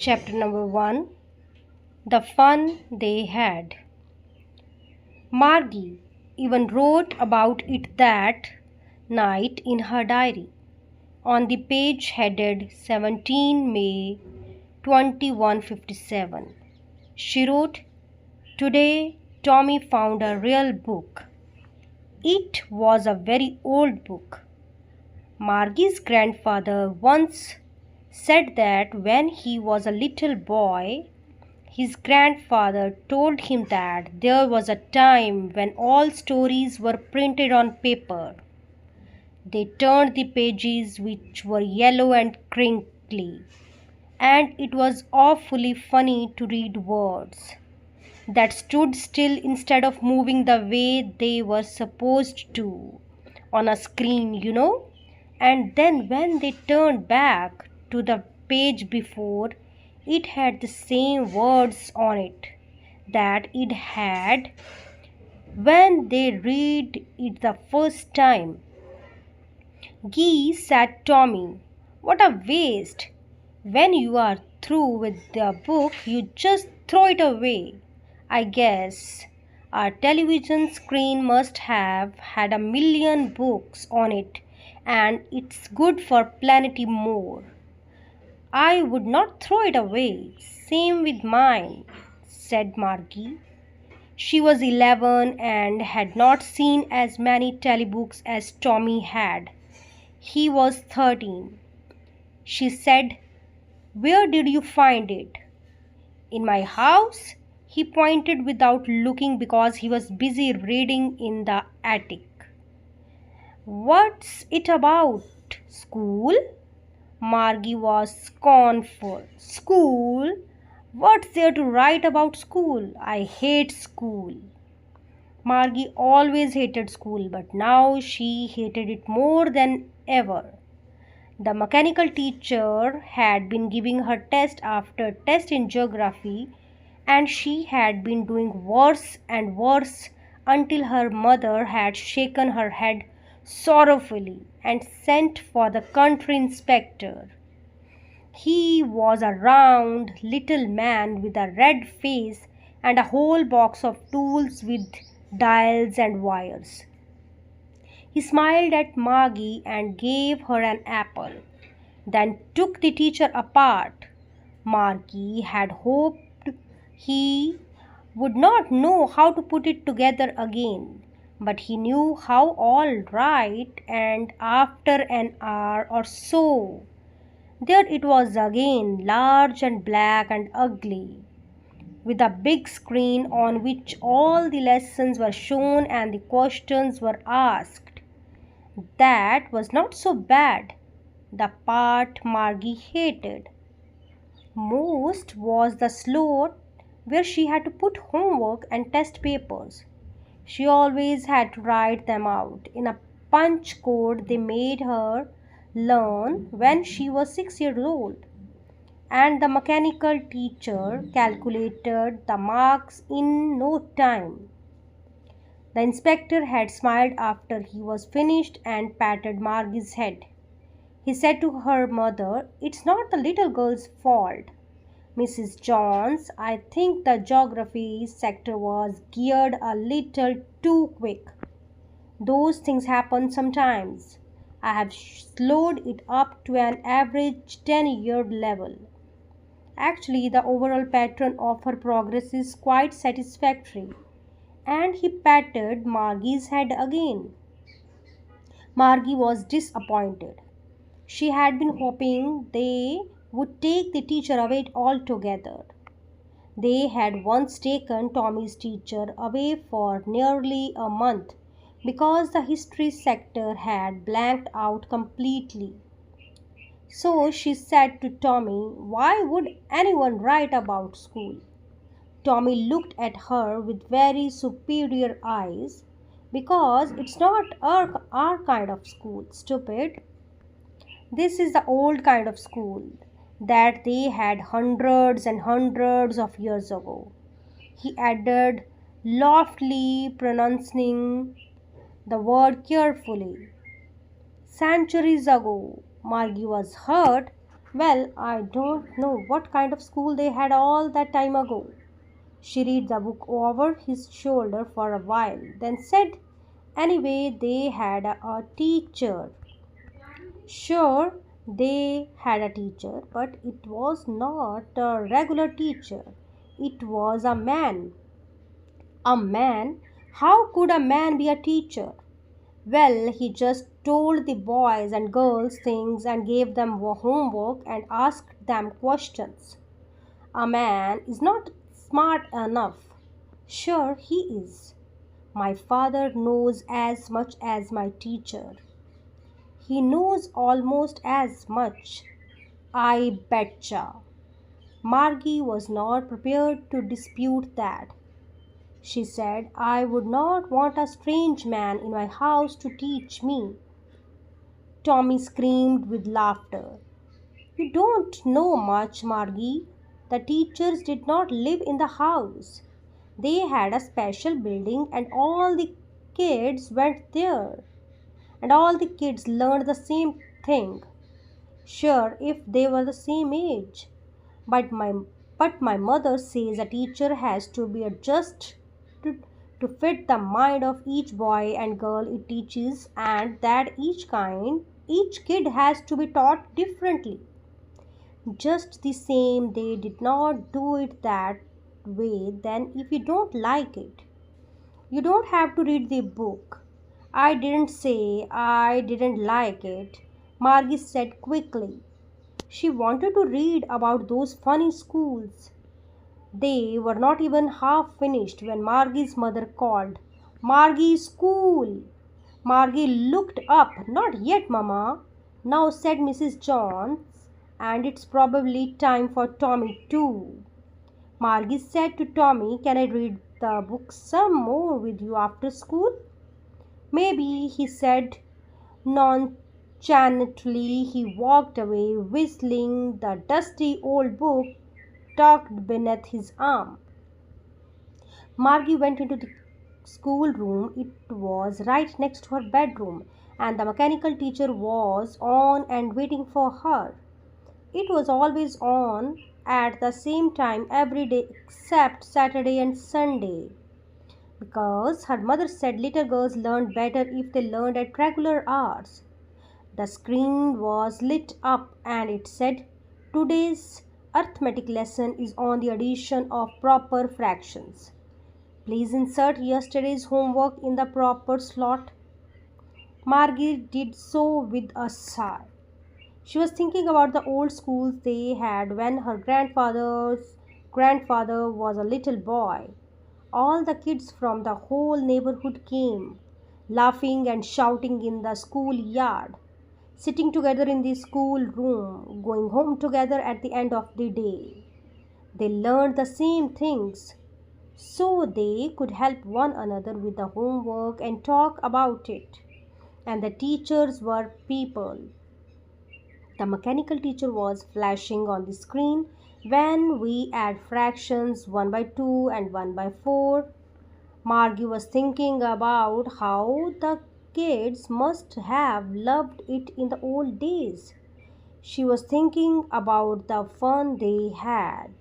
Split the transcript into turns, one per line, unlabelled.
Chapter number 1. The Fun They Had. Margie even wrote about it that night in her diary. On the page headed 17 May 2157, she wrote, "Today Tommy found a real book. It was a very old book. Margie's grandfather once said that when he was a little boy, his grandfather told him that there was a time when all stories were printed on paper. They turned the pages, which were yellow and crinkly, and it was awfully funny to read words that stood still instead of moving the way they were supposed to on a screen. And then when they turned back to the page before, it had the same words on it that it had when they read it the first time." "Gee," said Tommy, "what a waste. When you are through with the book, you just throw it away. I guess our television screen must have had a million books on it, and it's good for plenty more." "I would not throw it away. Same with mine," said Margie. She was 11 and had not seen as many telebooks as Tommy had. He was 13. She said, "Where did you find it?" "In my house." He pointed without looking because he was busy reading in the attic. "What's it about? School?" Margie was scornful. "School? What's there to write about school? I hate school." Margie always hated school, but now she hated it more than ever. The mechanical teacher had been giving her test after test in geography, and she had been doing worse and worse until her mother had shaken her head sorrowfully and sent for the country inspector. He was a round little man with a red face and a whole box of tools with dials and wires. He smiled at Margie and gave her an apple, then took the teacher apart. Margie had hoped he would not know how to put it together again, but he knew how all right, and after an hour or so, there it was again, large and black and ugly, with a big screen on which all the lessons were shown and the questions were asked. That was not so bad. The part Margie hated most was the slot where she had to put homework and test papers. She always had to write them out in a punch code they made her learn when she was 6 years old, and the mechanical teacher calculated the marks in no time. The inspector had smiled after he was finished and patted Margie's head. He said to her mother, "It's not the little girl's fault, Mrs. Jones. I think the geography sector was geared a little too quick. Those things happen sometimes. I have slowed it up to an average 10-year level. Actually, the overall pattern of her progress is quite satisfactory." And he patted Margie's head again. Margie was disappointed. She had been hoping they would take the teacher away altogether. They had once taken Tommy's teacher away for nearly a month because the history sector had blanked out completely. So she said to Tommy, "Why would anyone write about school?" Tommy looked at her with very superior eyes. "Because it's not our kind of school, stupid. This is the old kind of school that they had hundreds and hundreds of years ago," he added, loftily pronouncing the word carefully. "Centuries ago." Margie was hurt. Well, I don't know what kind of school they had all that time ago. She read the book over his shoulder for a while, then said, anyway, they had a teacher. Sure, they had a teacher, but it was not a regular teacher. It was a man. A man? How could a man be a teacher? Well, he just told the boys and girls things and gave them homework and asked them questions. A man is not smart enough. Sure, he is. My father knows as much as my teacher. He knows almost as much. I betcha. Margie was not prepared to dispute that. She said, I would not want a strange man in my house to teach me. Tommy screamed with laughter. You don't know much, Margie. The teachers did not live in the house. They had a special building and all the kids went there. And all the kids learned the same thing. Sure, if they were the same age. But my mother says a teacher has to be adjusted to, to fit the mind of each boy and girl it teaches and that each kid has to be taught differently. Just the same, they did not do it that way. Then, if you don't like it, you don't have to read the book. I didn't say I didn't like it, Margie said quickly. She wanted to read about those funny schools. They were not even half finished when Margie's mother called. Margie, school! Margie looked up. Not yet, Mamma. Now, said Mrs. Jones, and it's probably time for Tommy too. Margie said to Tommy, can I read the book some more with you after school? Maybe, he said nonchalantly. He walked away, whistling the dusty old book tucked beneath his arm. Margie went into the schoolroom. It was right next to her bedroom, and the mechanical teacher was on and waiting for her. It was always on at the same time every day except Saturday and Sunday, because her mother said little girls learned better if they learned at regular hours. The screen was lit up and it said, today's arithmetic lesson is on the addition of proper fractions. Please insert yesterday's homework in the proper slot. Margie did so with a sigh. She was thinking about the old schools they had when her grandfather's grandfather was a little boy. All the kids from the whole neighborhood came, laughing and shouting in the schoolyard, sitting together in the schoolroom, going home together at the end of the day. They learned the same things so they could help one another with the homework and talk about it. And the teachers were people. The mechanical teacher was flashing on the screen when we add fractions 1 by 2 and 1 by 4. Margie was thinking about how the kids must have loved it in the old days. She was thinking about the fun they had.